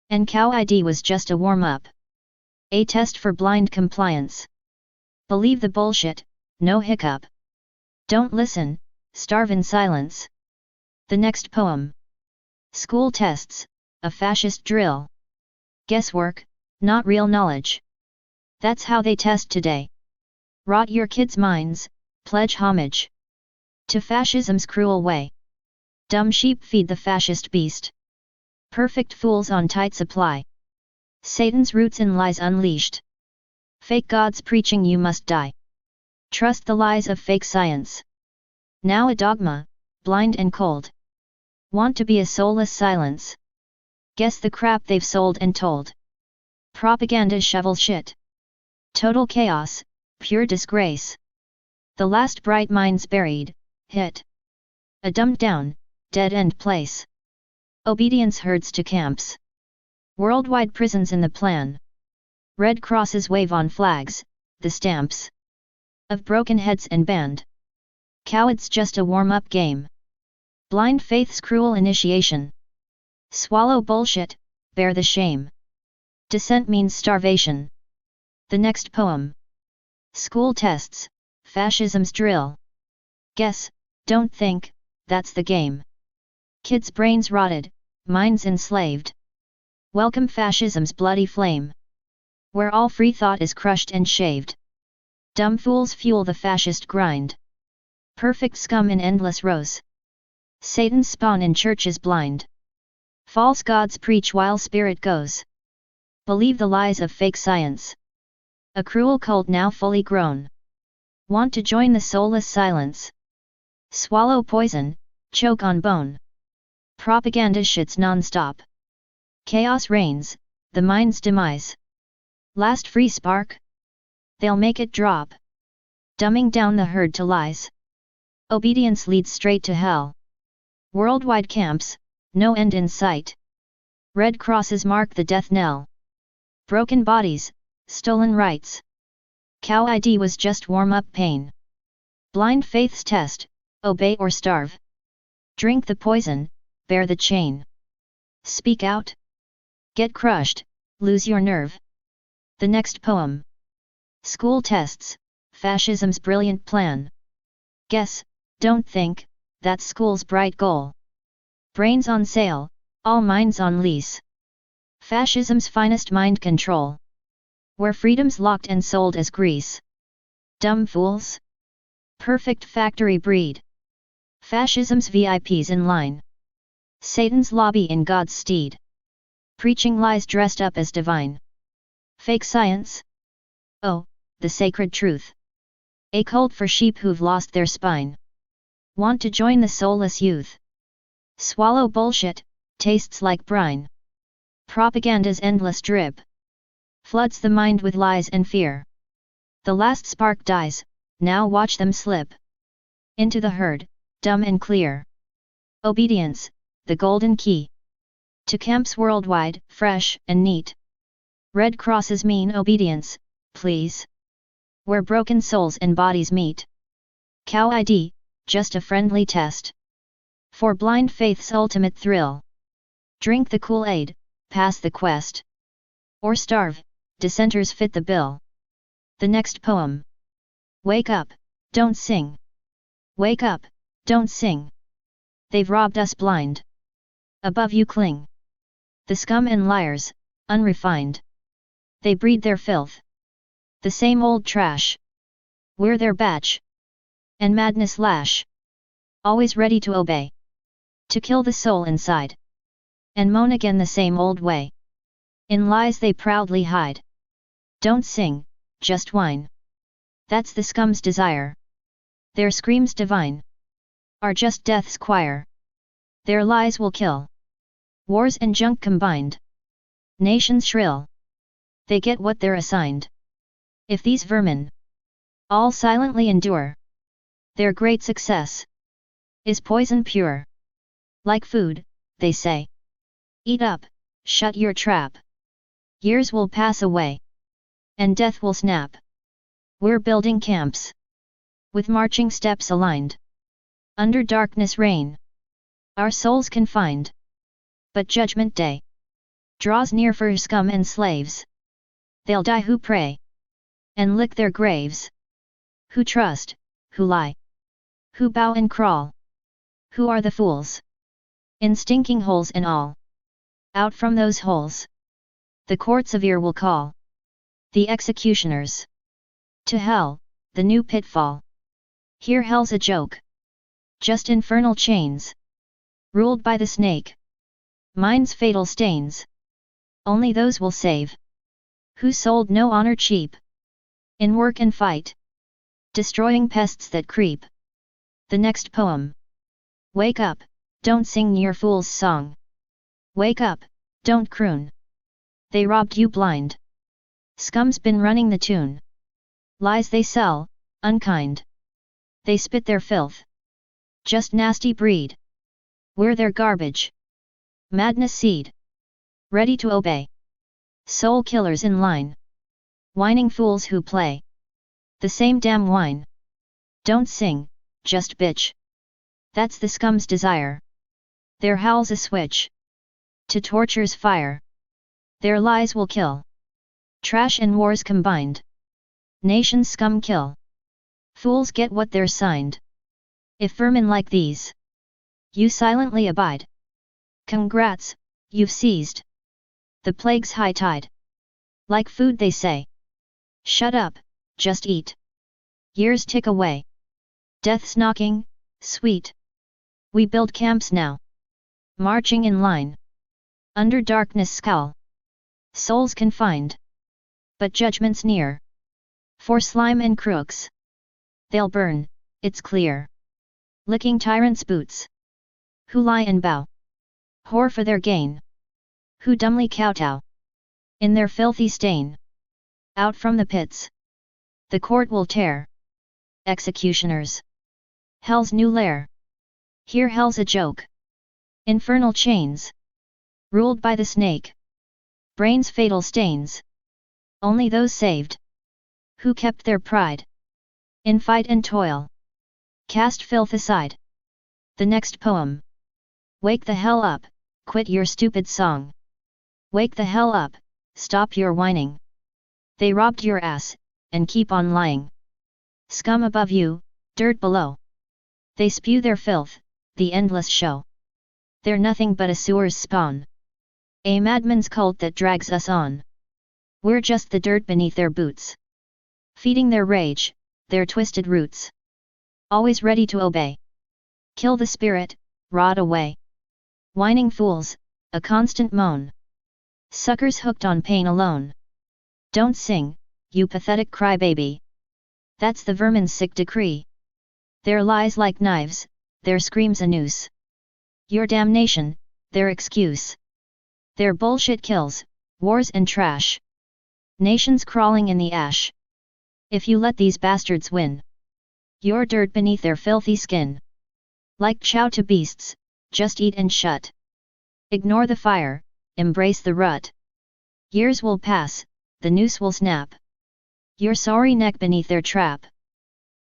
And cow ID was just a warm-up. A test for blind compliance. Believe the bullshit, no hiccup. Don't listen, starve in silence. The next poem. School tests, a fascist drill. Guesswork, not real knowledge. That's how they test today. Rot your kids' minds, pledge homage to fascism's cruel way. Dumb sheep feed the fascist beast. Perfect fools on tight supply. Satan's roots in lies unleashed. Fake gods preaching you must die. Trust the lies of fake science. Now a dogma, blind and cold. Want to be a soulless silence. Guess the crap they've sold and told. Propaganda shovel shit. Total chaos, pure disgrace. The last bright minds buried, hit. A dumbed down, dead-end place. Obedience herds to camps. Worldwide prisons in the plan. Red crosses wave on flags, the stamps of broken heads and banned. Cowards just a warm-up game. Blind faith's cruel initiation. Swallow bullshit, bear the shame. Dissent means starvation. The next poem. School tests, fascism's drill. Guess, don't think, that's the game. Kids' brains rotted, minds enslaved. Welcome fascism's bloody flame. Where all free thought is crushed and shaved. Dumb fools fuel the fascist grind. Perfect scum in endless rows. Satan's spawn in churches blind. False gods preach while spirit goes. Believe the lies of fake science. A cruel cult now fully grown. Want to join the soulless silence. Swallow poison, choke on bone. Propaganda shits non-stop. Chaos reigns, the mind's demise. Last free spark? They'll make it drop. Dumbing down the herd to lies. Obedience leads straight to hell. Worldwide camps, no end in sight. Red crosses mark the death knell. Broken bodies, stolen rights. Cow ID was just warm-up pain. Blind faith's test, obey or starve. Drink the poison, bear the chain. Speak out. Get crushed, lose your nerve. The next poem. School tests, fascism's brilliant plan. Guess, don't think, that's school's bright goal. Brains on sale, all minds on lease. Fascism's finest mind control. Where freedom's locked and sold as grease. Dumb fools? Perfect factory breed. Fascism's VIPs in line. Satan's lobby in God's steed. Preaching lies dressed up as divine. Fake science? Oh, the sacred truth. A cult for sheep who've lost their spine. Want to join the soulless youth? Swallow bullshit, tastes like brine. Propaganda's endless drip floods the mind with lies and fear. The last spark dies, now watch them slip into the herd, dumb and clear. Obedience, the golden key to camps worldwide, fresh and neat. Red crosses mean obedience, please. Where broken souls and bodies meet. Cow ID, just a friendly test. For blind faith's ultimate thrill. Drink the Kool-Aid, pass the quest. Or starve, dissenters fit the bill. The next poem. Wake up, don't sing. Wake up, don't sing. They've robbed us blind. Above you cling. The scum and liars, unrefined. They breed their filth. The same old trash. We're their batch. And madness lash. Always ready to obey. To kill the soul inside. And moan again the same old way. In lies they proudly hide. Don't sing, just whine. That's the scum's desire. Their screams divine are just death's choir. Their lies will kill. Wars and junk combined. Nations shrill. They get what they're assigned. If these vermin all silently endure, their great success is poison pure. Like food, they say. Eat up, shut your trap. Years will pass away. And death will snap. We're building camps. With marching steps aligned. Under darkness reign. Our souls confined. But judgment day draws near for scum and slaves. They'll die who pray. And lick their graves. Who trust, who lie. Who bow and crawl. Who are the fools? In stinking holes and all. Out from those holes. The court severe will call. The executioners. To hell, the new pitfall. Here hell's a joke. Just infernal chains. Ruled by the snake. Mind's fatal stains. Only those will save. Who sold no honor cheap. In work and fight. Destroying pests that creep. The next poem. Wake up, don't sing your fool's song. Wake up, don't croon. They robbed you blind. Scum's been running the tune. Lies they sell, unkind. They spit their filth. Just nasty breed. We're their garbage. Madness seed. Ready to obey. Soul killers in line. Whining fools who play. The same damn whine. Don't sing, just bitch. That's the scum's desire. Their howl's a switch. To torture's fire. Their lies will kill. Trash and wars combined. Nations scum kill. Fools get what they're signed. If vermin like these you silently abide. Congrats, you've seized the plague's high tide. Like food they say. Shut up, just eat. Years tick away. Death's knocking, sweet. We build camps now. Marching in line. Under darkness scowl. Souls confined. But judgment's near. For slime and crooks. They'll burn, it's clear. Licking tyrants' boots. Who lie and bow. Whore for their gain. Who dumbly kowtow. In their filthy stain. Out from the pits. The court will tear. Executioners. Hell's new lair. Here hell's a joke. Infernal chains. Ruled by the snake. Brains fatal stains. Only those saved. Who kept their pride. In fight and toil. Cast filth aside. The next poem. Wake the hell up, quit your stupid song. Wake the hell up, stop your whining. They robbed your ass, and keep on lying. Scum above you, dirt below. They spew their filth, the endless show. They're nothing but a sewer's spawn. A madman's cult that drags us on. We're just the dirt beneath their boots. Feeding their rage, their twisted roots. Always ready to obey. Kill the spirit, rot away. Whining fools, a constant moan. Suckers hooked on pain alone. Don't sing, you pathetic crybaby. That's the vermin's sick decree. Their lies like knives, their screams a noose. Your damnation, their excuse. Their bullshit kills, wars and trash. Nations crawling in the ash. If you let these bastards win, you're dirt beneath their filthy skin. Like chow to beasts, just eat and shut. Ignore the fire, embrace the rut. Years will pass, the noose will snap. Your sorry neck beneath their trap.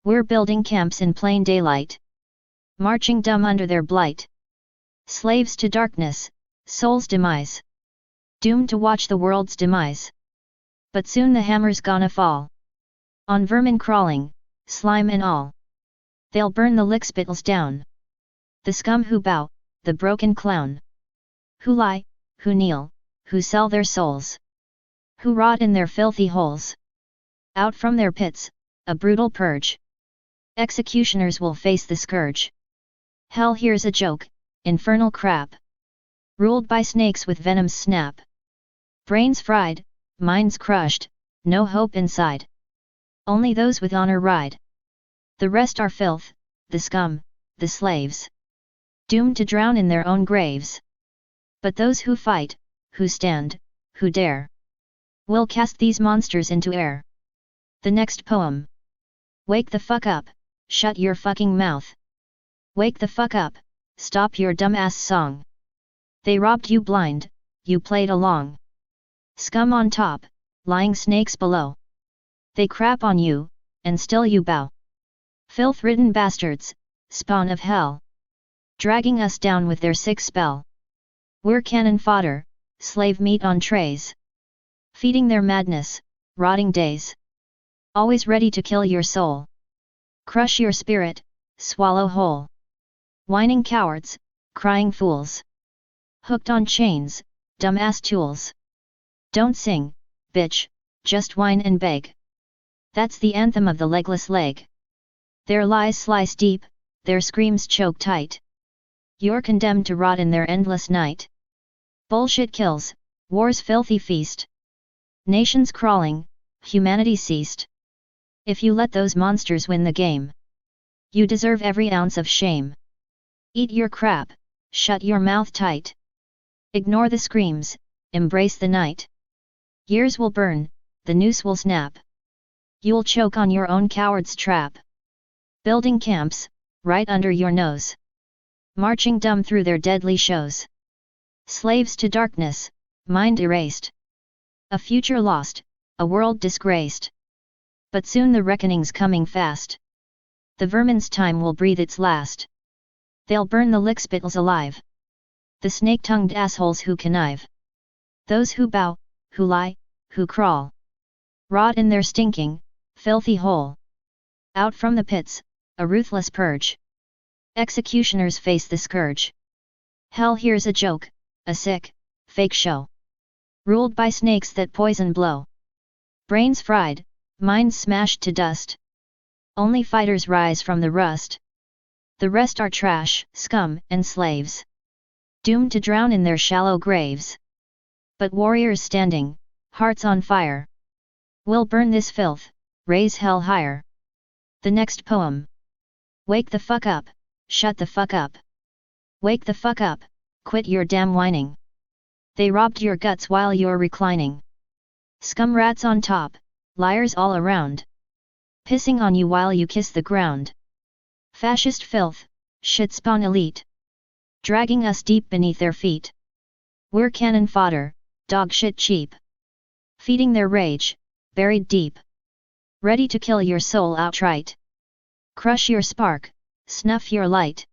We're building camps in plain daylight. Marching dumb under their blight. Slaves to darkness, soul's demise. Doomed to watch the world's demise. But soon the hammer's gonna fall. On vermin crawling, slime and all. They'll burn the lickspittles down. The scum who bow, the broken clown. Who lie, who kneel, who sell their souls. Who rot in their filthy holes. Out from their pits, a brutal purge. Executioners will face the scourge. Hell here's a joke, infernal crap. Ruled by snakes with venom's snap. Brains fried, minds crushed, no hope inside. Only those with honor ride. The rest are filth, the scum, the slaves. Doomed to drown in their own graves. But those who fight, who stand, who dare, will cast these monsters into air. The next poem. Wake the fuck up, shut your fucking mouth. Wake the fuck up, stop your dumbass song. They robbed you blind, you played along. Scum on top, lying snakes below. They crap on you, and still you bow. Filth-ridden bastards, spawn of hell. Dragging us down with their sick spell. We're cannon fodder, slave meat on trays. Feeding their madness, rotting days. Always ready to kill your soul. Crush your spirit, swallow whole. Whining cowards, crying fools. Hooked on chains, dumbass tools. Don't sing, bitch, just whine and beg. That's the anthem of the legless leg. Their lies slice deep, their screams choke tight. You're condemned to rot in their endless night. Bullshit kills, war's filthy feast. Nations crawling, humanity ceased. If you let those monsters win the game, you deserve every ounce of shame. Eat your crap, shut your mouth tight. Ignore the screams, embrace the night. Years will burn, the noose will snap. You'll choke on your own coward's trap. Building camps, right under your nose. Marching dumb through their deadly shows. Slaves to darkness, mind erased. A future lost, a world disgraced. But soon the reckoning's coming fast. The vermin's time will breathe its last. They'll burn the lickspittles alive. The snake-tongued assholes who connive. Those who bow, who lie, who crawl. Rot in their stinking, filthy hole. Out from the pits, a ruthless purge. Executioners face the scourge. Hell here's a joke, a sick, fake show. Ruled by snakes that poison blow. Brains fried, minds smashed to dust. Only fighters rise from the rust. The rest are trash, scum, and slaves. Doomed to drown in their shallow graves. But warriors standing, hearts on fire. Will burn this filth, raise hell higher. The next poem. Wake the fuck up, shut the fuck up. Wake the fuck up, quit your damn whining. They robbed your guts while you're reclining. Scum rats on top, liars all around. Pissing on you while you kiss the ground. Fascist filth, shit spawn elite. Dragging us deep beneath their feet. We're cannon fodder, dog shit cheap. Feeding their rage, buried deep. Ready to kill your soul outright. Crush your spark, snuff your light.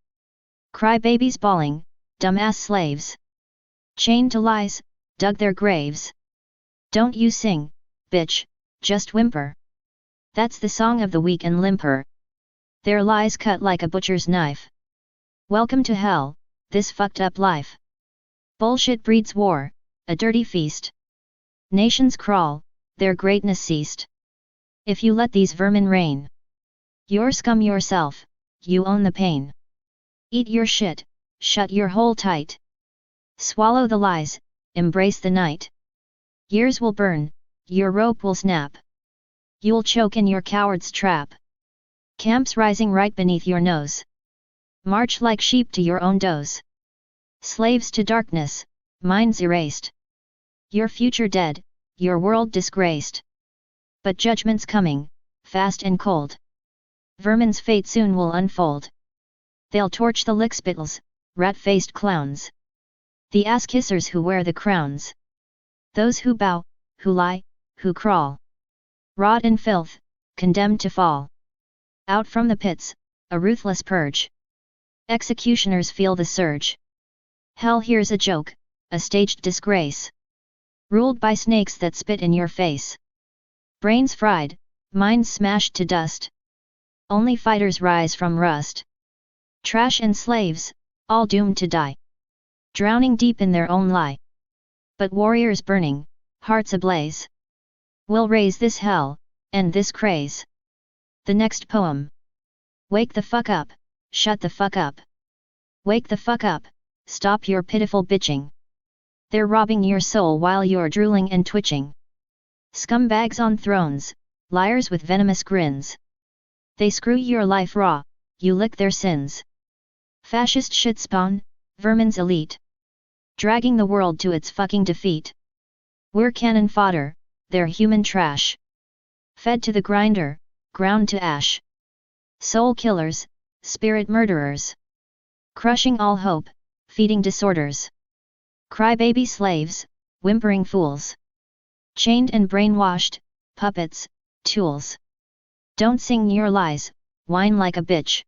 Cry babies bawling, dumbass slaves. Chained to lies, dug their graves. Don't you sing, bitch, just whimper. That's the song of the weak and limper. Their lies cut like a butcher's knife. Welcome to hell, this fucked up life. Bullshit breeds war, a dirty feast. Nations crawl, their greatness ceased. If you let these vermin reign, you're scum yourself, you own the pain. Eat your shit, shut your hole tight. Swallow the lies, embrace the night. Years will burn, your rope will snap. You'll choke in your coward's trap. Camps rising right beneath your nose. March like sheep to your own doze. Slaves to darkness, minds erased. Your future dead, your world disgraced. But judgment's coming, fast and cold. Vermin's fate soon will unfold. They'll torch the lickspittles, rat-faced clowns. The ass-kissers who wear the crowns. Those who bow, who lie, who crawl. Rot in filth, condemned to fall. Out from the pits, a ruthless purge. Executioners feel the surge. Hell here's a joke, a staged disgrace. Ruled by snakes that spit in your face. Brains fried, minds smashed to dust. Only fighters rise from rust. Trash and slaves, all doomed to die. Drowning deep in their own lie. But warriors burning, hearts ablaze. Will raise this hell, end this craze. The next poem. Wake the fuck up, shut the fuck up. Wake the fuck up, stop your pitiful bitching. They're robbing your soul while you're drooling and twitching. Scumbags on thrones, liars with venomous grins. They screw your life raw, you lick their sins. Fascist shit spawn, vermin's elite. Dragging the world to its fucking defeat. We're cannon fodder, they're human trash. Fed to the grinder, ground to ash. Soul killers, spirit murderers. Crushing all hope, feeding disorders. Crybaby slaves, whimpering fools. Chained and brainwashed, puppets, tools. Don't sing your lies, whine like a bitch.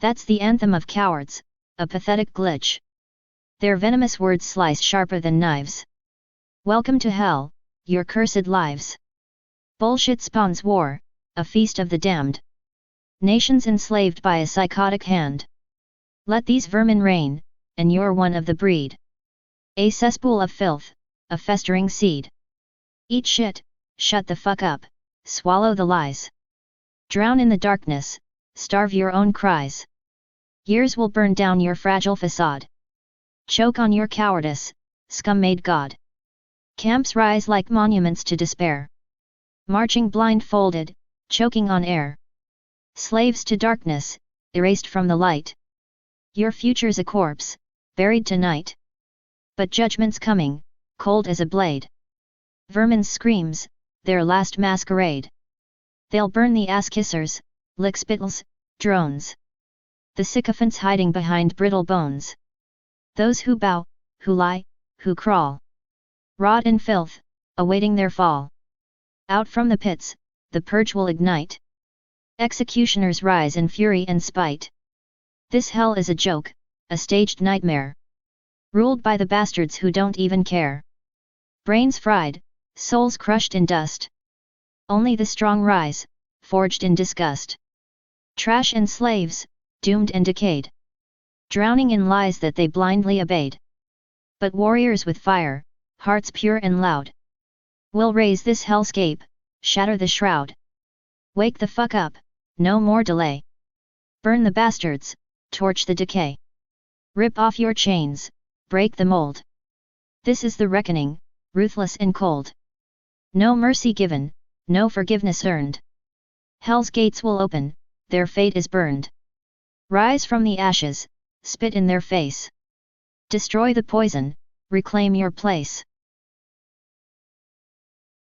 That's the anthem of cowards, a pathetic glitch. Their venomous words slice sharper than knives. Welcome to hell, your cursed lives. Bullshit spawns war, a feast of the damned. Nations enslaved by a psychotic hand. Let these vermin reign, and you're one of the breed. A cesspool of filth, a festering seed. Eat shit, shut the fuck up, swallow the lies. Drown in the darkness, starve your own cries. Years will burn down your fragile facade. Choke on your cowardice, scum-made God. Camps rise like monuments to despair. Marching blindfolded, choking on air. Slaves to darkness, erased from the light. Your future's a corpse, buried tonight. But judgment's coming, cold as a blade. Vermin's screams, their last masquerade. They'll burn the ass-kissers, lickspittles, drones. The sycophants hiding behind brittle bones. Those who bow, who lie, who crawl. Rot in filth, awaiting their fall. Out from the pits, the purge will ignite. Executioners rise in fury and spite. This hell is a joke, a staged nightmare. Ruled by the bastards who don't even care. Brains fried, souls crushed in dust. Only the strong rise, forged in disgust. Trash and slaves, doomed and decayed. Drowning in lies that they blindly obeyed. But warriors with fire, hearts pure and loud. Will raise this hellscape, shatter the shroud. Wake the fuck up, no more delay. Burn the bastards, torch the decay. Rip off your chains, break the mold. This is the reckoning, ruthless and cold. No mercy given, no forgiveness earned. Hell's gates will open, their fate is burned. Rise from the ashes, spit in their face. Destroy the poison, reclaim your place.